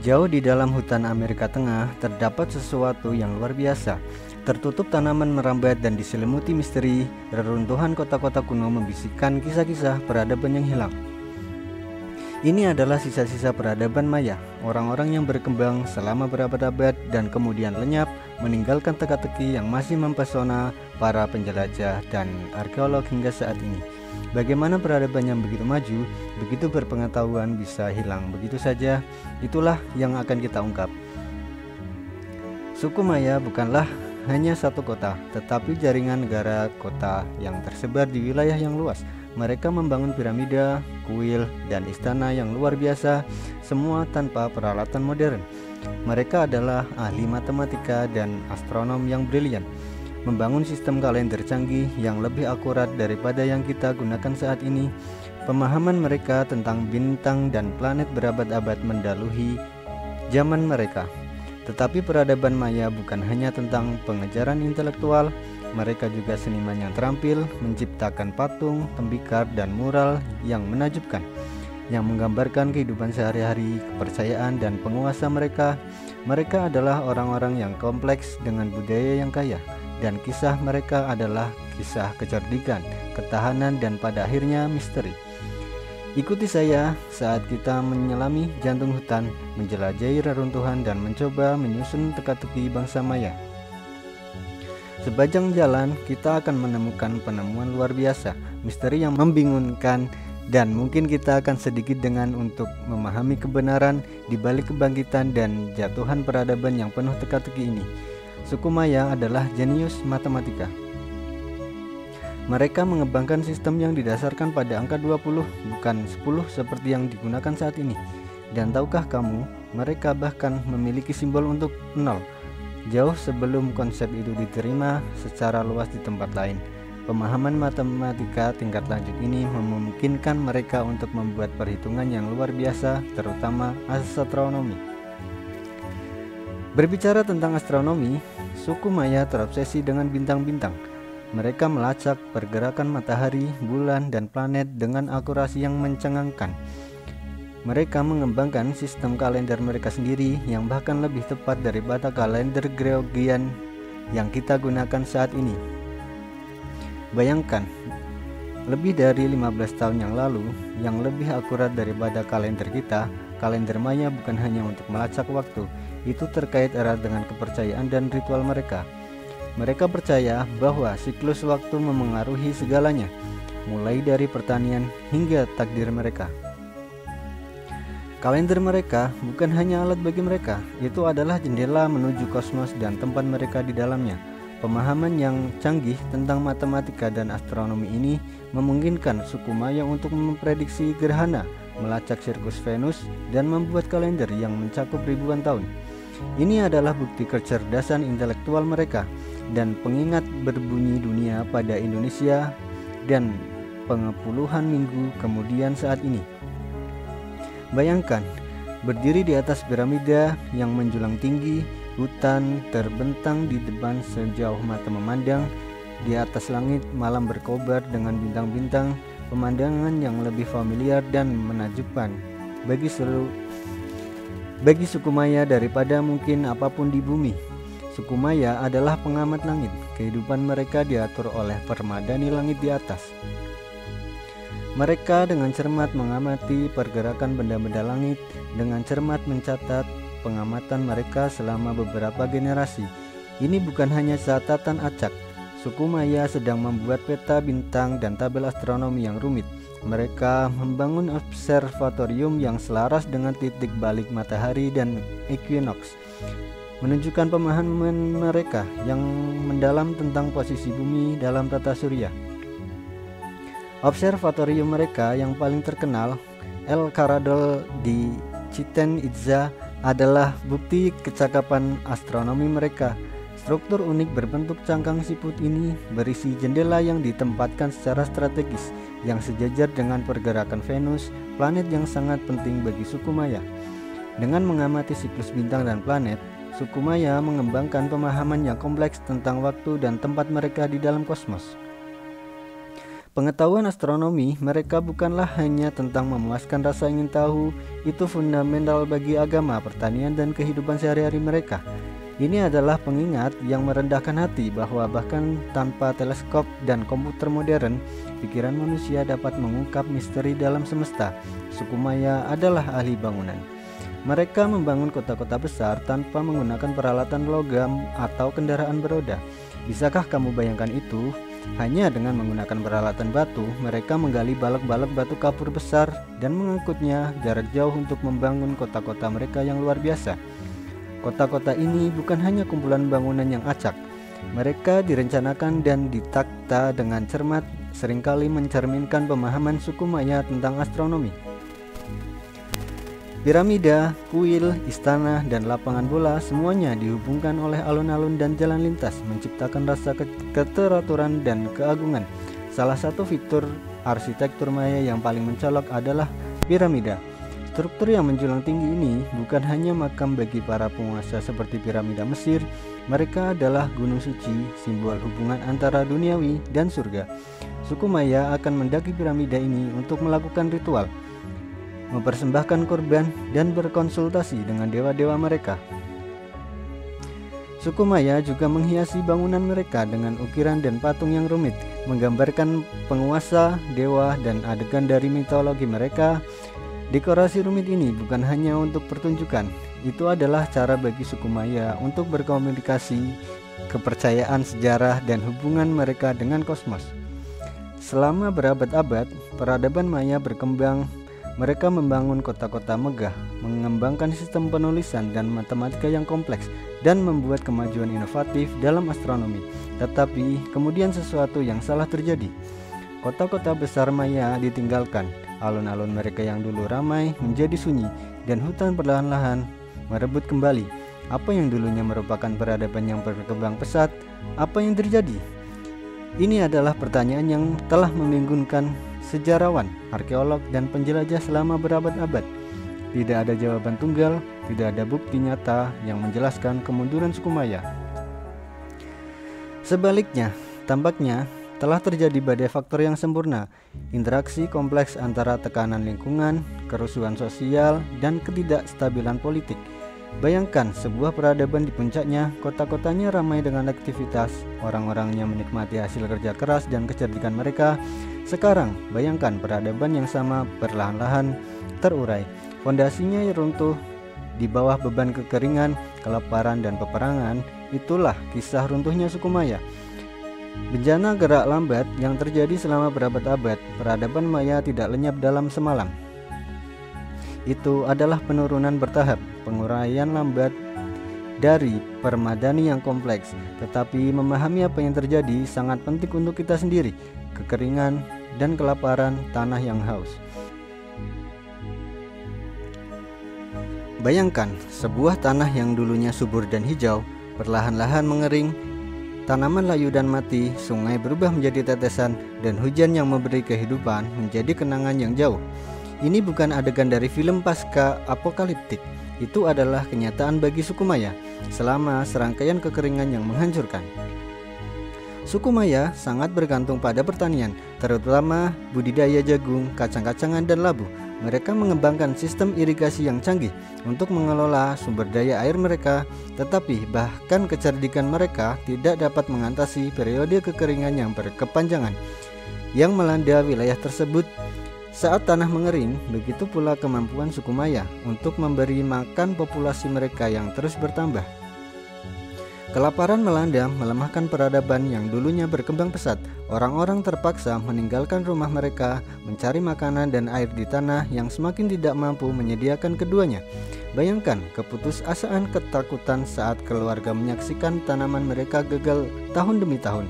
Jauh di dalam hutan Amerika Tengah terdapat sesuatu yang luar biasa. Tertutup tanaman merambat dan diselimuti misteri, reruntuhan kota-kota kuno membisikkan kisah-kisah peradaban yang hilang. Ini adalah sisa-sisa peradaban Maya, orang-orang yang berkembang selama berabad-abad dan kemudian lenyap, meninggalkan teka-teki yang masih mempesona para penjelajah dan arkeolog hingga saat ini. Bagaimana peradaban yang begitu maju, begitu berpengetahuan bisa hilang begitu saja? Itulah yang akan kita ungkap. Suku Maya bukanlah hanya satu kota, tetapi jaringan negara kota yang tersebar di wilayah yang luas. Mereka membangun piramida, kuil, dan istana yang luar biasa, semua tanpa peralatan modern. Mereka adalah ahli matematika dan astronom yang brilian, membangun sistem kalender canggih yang lebih akurat daripada yang kita gunakan saat ini. Pemahaman mereka tentang bintang dan planet berabad-abad mendahului zaman mereka. Tetapi peradaban Maya bukan hanya tentang pengejaran intelektual, mereka juga seniman yang terampil, menciptakan patung, tembikar, dan mural yang menakjubkan, yang menggambarkan kehidupan sehari-hari, kepercayaan, dan penguasa mereka. Mereka adalah orang-orang yang kompleks dengan budaya yang kaya, dan kisah mereka adalah kisah kecerdikan, ketahanan, dan pada akhirnya misteri. Ikuti saya saat kita menyelami jantung hutan, menjelajahi reruntuhan, dan mencoba menyusun teka-teki bangsa Maya. Sepanjang jalan, kita akan menemukan penemuan luar biasa, misteri yang membingungkan, dan mungkin kita akan sedikit dengan untuk memahami kebenaran di balik kebangkitan dan jatuhan peradaban yang penuh teka-teki ini. Suku Maya adalah jenius matematika. Mereka mengembangkan sistem yang didasarkan pada angka 20, bukan 10 seperti yang digunakan saat ini. Dan tahukah kamu, mereka bahkan memiliki simbol untuk 0. Jauh sebelum konsep itu diterima secara luas di tempat lain. Pemahaman matematika tingkat lanjut ini memungkinkan mereka untuk membuat perhitungan yang luar biasa, terutama astronomi. Berbicara tentang astronomi, suku Maya terobsesi dengan bintang-bintang. Mereka melacak pergerakan matahari, bulan, dan planet dengan akurasi yang mencengangkan. Mereka mengembangkan sistem kalender mereka sendiri yang bahkan lebih tepat daripada kalender Gregorian yang kita gunakan saat ini. Bayangkan, lebih dari 15 tahun yang lalu, yang lebih akurat daripada kalender kita, kalender Maya bukan hanya untuk melacak waktu, itu terkait erat dengan kepercayaan dan ritual mereka. Mereka percaya bahwa siklus waktu memengaruhi segalanya, mulai dari pertanian hingga takdir mereka. Kalender mereka bukan hanya alat bagi mereka, itu adalah jendela menuju kosmos dan tempat mereka di dalamnya. Pemahaman yang canggih tentang matematika dan astronomi ini memungkinkan suku Maya untuk memprediksi gerhana, melacak sirkus Venus, dan membuat kalender yang mencakup ribuan tahun. Ini adalah bukti kecerdasan intelektual mereka dan pengingat berbunyi dunia pada Indonesia dan pengepuluhan minggu kemudian saat ini. Bayangkan, berdiri di atas piramida yang menjulang tinggi, hutan terbentang di depan sejauh mata memandang, di atas langit malam berkobar dengan bintang-bintang, pemandangan yang lebih familiar dan menakjubkan bagi suku Maya daripada mungkin apapun di bumi. Suku Maya adalah pengamat langit. Kehidupan mereka diatur oleh permadani langit di atas. Mereka dengan cermat mengamati pergerakan benda-benda langit, dengan cermat mencatat pengamatan mereka selama beberapa generasi. Ini bukan hanya catatan acak. Suku Maya sedang membuat peta bintang dan tabel astronomi yang rumit. Mereka membangun observatorium yang selaras dengan titik balik matahari dan equinox, menunjukkan pemahaman mereka yang mendalam tentang posisi bumi dalam tata surya. Observatorium mereka yang paling terkenal, El Caradal di Chichen Itza, adalah bukti kecakapan astronomi mereka. Struktur unik berbentuk cangkang siput ini berisi jendela yang ditempatkan secara strategis, yang sejajar dengan pergerakan Venus, planet yang sangat penting bagi suku Maya. Dengan mengamati siklus bintang dan planet, suku Maya mengembangkan pemahaman yang kompleks tentang waktu dan tempat mereka di dalam kosmos. Pengetahuan astronomi mereka bukanlah hanya tentang memuaskan rasa ingin tahu, itu fundamental bagi agama, pertanian, dan kehidupan sehari-hari mereka. Ini adalah pengingat yang merendahkan hati bahwa bahkan tanpa teleskop dan komputer modern, pikiran manusia dapat mengungkap misteri dalam semesta. Suku Maya adalah ahli bangunan. Mereka membangun kota-kota besar tanpa menggunakan peralatan logam atau kendaraan beroda. Bisakah kamu bayangkan itu? Hanya dengan menggunakan peralatan batu, mereka menggali balak-balak batu kapur besar dan mengangkutnya jarak jauh untuk membangun kota-kota mereka yang luar biasa. Kota-kota ini bukan hanya kumpulan bangunan yang acak. Mereka direncanakan dan ditata dengan cermat, seringkali mencerminkan pemahaman suku Maya tentang astronomi. Piramida, kuil, istana, dan lapangan bola semuanya dihubungkan oleh alun-alun dan jalan lintas, menciptakan rasa keteraturan dan keagungan. Salah satu fitur arsitektur Maya yang paling mencolok adalah piramida. Struktur yang menjulang tinggi ini bukan hanya makam bagi para penguasa seperti piramida Mesir, mereka adalah gunung suci, simbol hubungan antara duniawi dan surga. Suku Maya akan mendaki piramida ini untuk melakukan ritual, mempersembahkan korban, dan berkonsultasi dengan dewa-dewa mereka. Suku Maya juga menghiasi bangunan mereka dengan ukiran dan patung yang rumit, menggambarkan penguasa, dewa, dan adegan dari mitologi mereka. Dekorasi rumit ini bukan hanya untuk pertunjukan, itu adalah cara bagi suku Maya untuk berkomunikasi, kepercayaan sejarah, dan hubungan mereka dengan kosmos. Selama berabad-abad, peradaban Maya berkembang. Mereka membangun kota-kota megah, mengembangkan sistem penulisan dan matematika yang kompleks, dan membuat kemajuan inovatif dalam astronomi. Tetapi kemudian sesuatu yang salah terjadi. Kota-kota besar Maya ditinggalkan, alun-alun mereka yang dulu ramai menjadi sunyi, dan hutan perlahan-lahan merebut kembali. Apa yang dulunya merupakan peradaban yang berkembang pesat, apa yang terjadi? Ini adalah pertanyaan yang telah membingungkan sejarawan, arkeolog, dan penjelajah selama berabad-abad. Tidak ada jawaban tunggal, tidak ada bukti nyata yang menjelaskan kemunduran suku Maya. Sebaliknya, tampaknya telah terjadi badai faktor yang sempurna, interaksi kompleks antara tekanan lingkungan, kerusuhan sosial, dan ketidakstabilan politik. Bayangkan sebuah peradaban di puncaknya, kota-kotanya ramai dengan aktivitas, orang-orangnya menikmati hasil kerja keras dan kecerdikan mereka. Sekarang, bayangkan peradaban yang sama perlahan-lahan terurai, fondasinya runtuh di bawah beban kekeringan, kelaparan, dan peperangan. Itulah kisah runtuhnya suku Maya. Bencana gerak lambat yang terjadi selama berabad-abad, peradaban Maya tidak lenyap dalam semalam. Itu adalah penurunan bertahap, penguraian lambat dari permadani yang kompleks. Tetapi memahami apa yang terjadi sangat penting untuk kita sendiri. Kekeringan dan kelaparan, tanah yang haus. Bayangkan sebuah tanah yang dulunya subur dan hijau, perlahan-lahan mengering. Tanaman layu dan mati, sungai berubah menjadi tetesan, dan hujan yang memberi kehidupan menjadi kenangan yang jauh. Ini bukan adegan dari film pasca apokaliptik. Itu adalah kenyataan bagi suku Maya selama serangkaian kekeringan yang menghancurkan. Suku Maya sangat bergantung pada pertanian, terutama budidaya jagung, kacang-kacangan, dan labu. Mereka mengembangkan sistem irigasi yang canggih untuk mengelola sumber daya air mereka, tetapi bahkan kecerdikan mereka tidak dapat mengatasi periode kekeringan yang berkepanjangan yang melanda wilayah tersebut. Saat tanah mengering, begitu pula kemampuan suku Maya untuk memberi makan populasi mereka yang terus bertambah. Kelaparan melanda, melemahkan peradaban yang dulunya berkembang pesat. Orang-orang terpaksa meninggalkan rumah mereka, mencari makanan dan air di tanah yang semakin tidak mampu menyediakan keduanya. Bayangkan keputusasaan, ketakutan saat keluarga menyaksikan tanaman mereka gagal tahun demi tahun.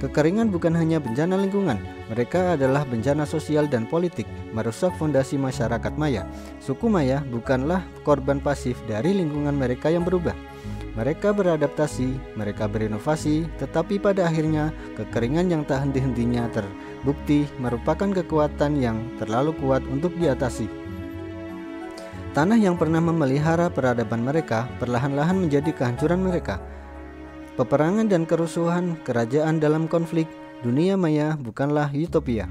Kekeringan bukan hanya bencana lingkungan, mereka adalah bencana sosial dan politik, merusak fondasi masyarakat Maya. Suku Maya bukanlah korban pasif dari lingkungan mereka yang berubah. Mereka beradaptasi, mereka berinovasi, tetapi pada akhirnya kekeringan yang tak henti-hentinya terbukti merupakan kekuatan yang terlalu kuat untuk diatasi. Tanah yang pernah memelihara peradaban mereka perlahan-lahan menjadi kehancuran mereka. Peperangan dan kerusuhan, kerajaan dalam konflik, dunia maya bukanlah utopia.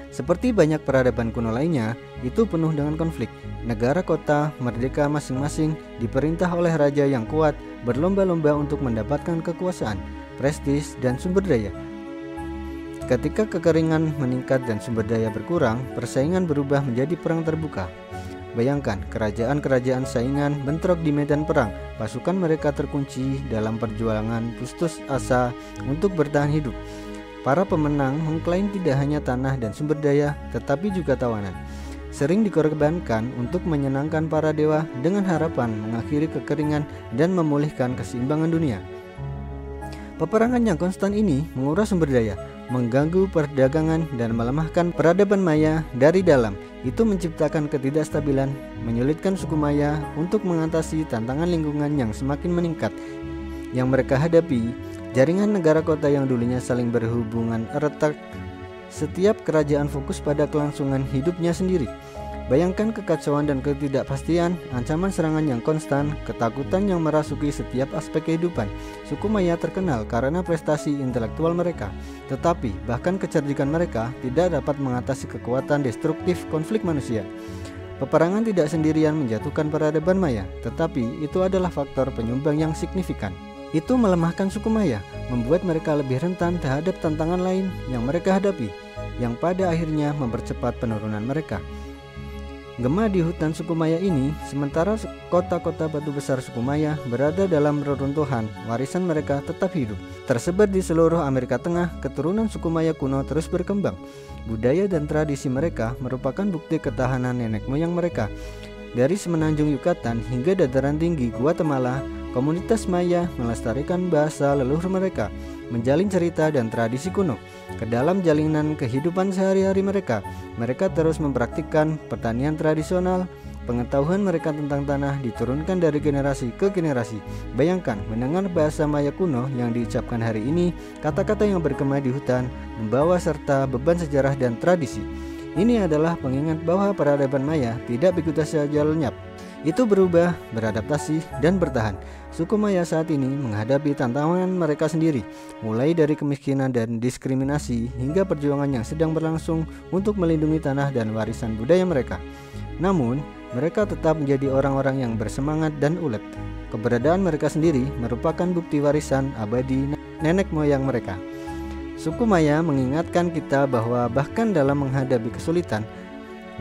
Seperti banyak peradaban kuno lainnya, itu penuh dengan konflik. Negara kota merdeka masing-masing diperintah oleh raja yang kuat, berlomba-lomba untuk mendapatkan kekuasaan, prestis, dan sumber daya. Ketika kekeringan meningkat dan sumber daya berkurang, persaingan berubah menjadi perang terbuka. Bayangkan, kerajaan-kerajaan saingan bentrok di medan perang. Pasukan mereka terkunci dalam perjuangan putus asa untuk bertahan hidup. Para pemenang mengklaim tidak hanya tanah dan sumber daya, tetapi juga tawanan. Sering dikorbankan untuk menyenangkan para dewa dengan harapan mengakhiri kekeringan dan memulihkan keseimbangan dunia. Peperangan yang konstan ini menguras sumber daya, mengganggu perdagangan, dan melemahkan peradaban Maya dari dalam. Itu menciptakan ketidakstabilan, menyulitkan suku Maya untuk mengatasi tantangan lingkungan yang semakin meningkat yang mereka hadapi. Jaringan negara kota yang dulunya saling berhubungan erat, setiap kerajaan fokus pada kelangsungan hidupnya sendiri. Bayangkan kekacauan dan ketidakpastian, ancaman serangan yang konstan, ketakutan yang merasuki setiap aspek kehidupan. Suku Maya terkenal karena prestasi intelektual mereka, tetapi bahkan kecerdikan mereka tidak dapat mengatasi kekuatan destruktif konflik manusia. Peperangan tidak sendirian menjatuhkan peradaban Maya, tetapi itu adalah faktor penyumbang yang signifikan. Itu melemahkan suku Maya, membuat mereka lebih rentan terhadap tantangan lain yang mereka hadapi, yang pada akhirnya mempercepat penurunan mereka. Gema di hutan suku Maya ini, sementara kota-kota batu besar suku Maya berada dalam reruntuhan, warisan mereka tetap hidup. Tersebar di seluruh Amerika Tengah, keturunan suku Maya kuno terus berkembang. Budaya dan tradisi mereka merupakan bukti ketahanan nenek moyang mereka. Dari semenanjung Yucatan hingga dataran tinggi Guatemala, komunitas Maya melestarikan bahasa leluhur mereka, menjalin cerita dan tradisi kuno. Ke dalam jalinan kehidupan sehari-hari mereka, mereka terus mempraktikkan pertanian tradisional. Pengetahuan mereka tentang tanah diturunkan dari generasi ke generasi. Bayangkan mendengar bahasa Maya kuno yang diucapkan hari ini, kata-kata yang bergema di hutan, membawa serta beban sejarah dan tradisi. Ini adalah pengingat bahwa peradaban Maya tidak begitu saja lenyap. Itu berubah, beradaptasi, dan bertahan. Suku Maya saat ini menghadapi tantangan mereka sendiri, mulai dari kemiskinan dan diskriminasi hingga perjuangan yang sedang berlangsung untuk melindungi tanah dan warisan budaya mereka. Namun, mereka tetap menjadi orang-orang yang bersemangat dan ulet. Keberadaan mereka sendiri merupakan bukti warisan abadi nenek moyang mereka. Suku Maya mengingatkan kita bahwa bahkan dalam menghadapi kesulitan,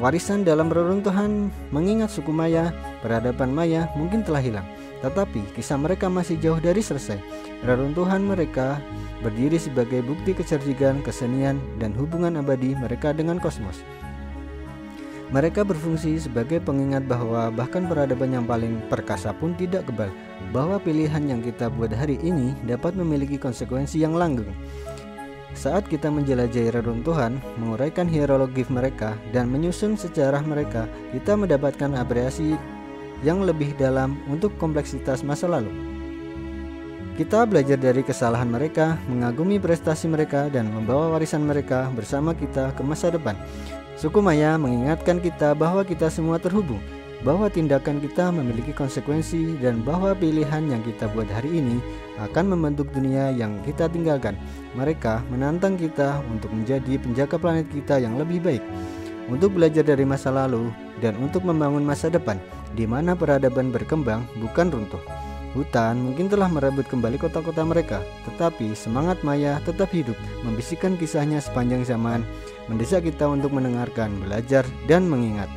warisan dalam reruntuhan mengingat suku Maya, peradaban Maya mungkin telah hilang, tetapi kisah mereka masih jauh dari selesai. Reruntuhan mereka berdiri sebagai bukti kecerdikan, kesenian, dan hubungan abadi mereka dengan kosmos. Mereka berfungsi sebagai pengingat bahwa bahkan peradaban yang paling perkasa pun tidak kebal, bahwa pilihan yang kita buat hari ini dapat memiliki konsekuensi yang langgeng. Saat kita menjelajahi reruntuhan, menguraikan hieroglif mereka, dan menyusun sejarah mereka, kita mendapatkan apresiasi yang lebih dalam untuk kompleksitas masa lalu. Kita belajar dari kesalahan mereka, mengagumi prestasi mereka, dan membawa warisan mereka bersama kita ke masa depan. Suku Maya mengingatkan kita bahwa kita semua terhubung, bahwa tindakan kita memiliki konsekuensi, dan bahwa pilihan yang kita buat hari ini akan membentuk dunia yang kita tinggalkan. Mereka menantang kita untuk menjadi penjaga planet kita yang lebih baik, untuk belajar dari masa lalu, dan untuk membangun masa depan di mana peradaban berkembang bukan runtuh. Hutan mungkin telah merebut kembali kota-kota mereka, tetapi semangat Maya tetap hidup, membisikkan kisahnya sepanjang zaman, mendesak kita untuk mendengarkan, belajar, dan mengingat.